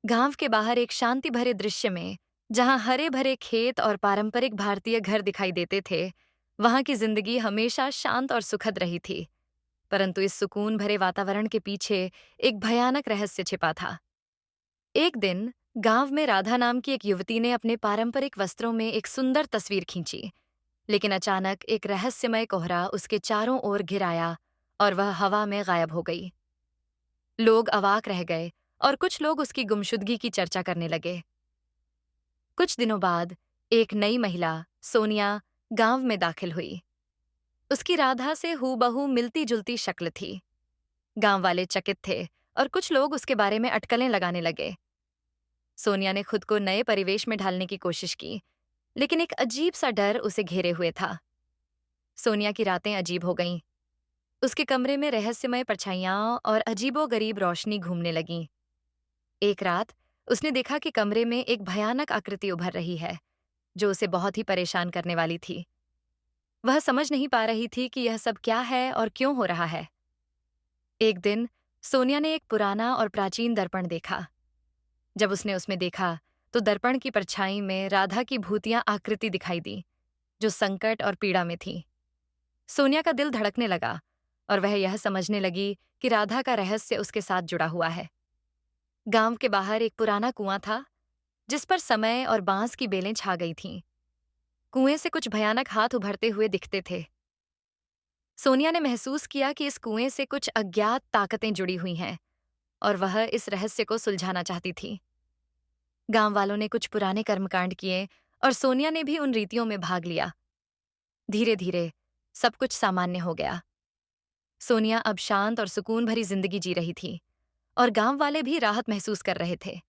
गांव के बाहर एक शांति भरे दृश्य में, जहां हरे भरे खेत और पारंपरिक भारतीय घर दिखाई देते थे, वहां की जिंदगी हमेशा शांत और सुखद रही थी। परंतु इस सुकून भरे वातावरण के पीछे एक भयानक रहस्य छिपा था। एक दिन गांव में राधा नाम की एक युवती ने अपने पारंपरिक वस्त्रों में एक सुंदर तस्वीर खींची, लेकिन अचानक एक रहस्यमय कोहरा उसके चारों ओर घिर आया और वह हवा में गायब हो गई। लोग अवाक रह गए और कुछ लोग उसकी गुमशुदगी की चर्चा करने लगे। कुछ दिनों बाद एक नई महिला, सोनिया, गांव में दाखिल हुई। उसकी राधा से हूबहू मिलती जुलती शक्ल थी। गांव वाले चकित थे और कुछ लोग उसके बारे में अटकलें लगाने लगे। सोनिया ने खुद को नए परिवेश में ढालने की कोशिश की, लेकिन एक अजीब सा डर उसे घेरे हुए था। सोनिया की रातें अजीब हो गईं। उसके कमरे में रहस्यमय परछाइयां और अजीबोगरीब रोशनी घूमने लगीं। एक रात उसने देखा कि कमरे में एक भयानक आकृति उभर रही है, जो उसे बहुत ही परेशान करने वाली थी। वह समझ नहीं पा रही थी कि यह सब क्या है और क्यों हो रहा है। एक दिन सोनिया ने एक पुराना और प्राचीन दर्पण देखा। जब उसने उसमें देखा, तो दर्पण की परछाई में राधा की भूतिया आकृति दिखाई दी, जो संकट और पीड़ा में थी। सोनिया का दिल धड़कने लगा और वह यह समझने लगी कि राधा का रहस्य उसके साथ जुड़ा हुआ है। गांव के बाहर एक पुराना कुआं था, जिस पर समय और बांस की बेलें छा गई थीं। कुएं से कुछ भयानक हाथ उभरते हुए दिखते थे। सोनिया ने महसूस किया कि इस कुएं से कुछ अज्ञात ताकतें जुड़ी हुई हैं और वह इस रहस्य को सुलझाना चाहती थी। गांव वालों ने कुछ पुराने कर्मकांड किए और सोनिया ने भी उन रीतियों में भाग लिया। धीरे धीरे सब कुछ सामान्य हो गया। सोनिया अब शांत और सुकून भरी जिंदगी जी रही थी और गांव वाले भी राहत महसूस कर रहे थे।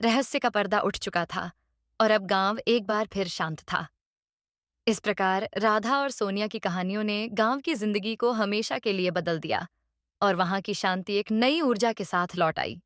रहस्य का पर्दा उठ चुका था और अब गांव एक बार फिर शांत था। इस प्रकार राधा और सोनिया की कहानियों ने गांव की जिंदगी को हमेशा के लिए बदल दिया और वहां की शांति एक नई ऊर्जा के साथ लौट आई।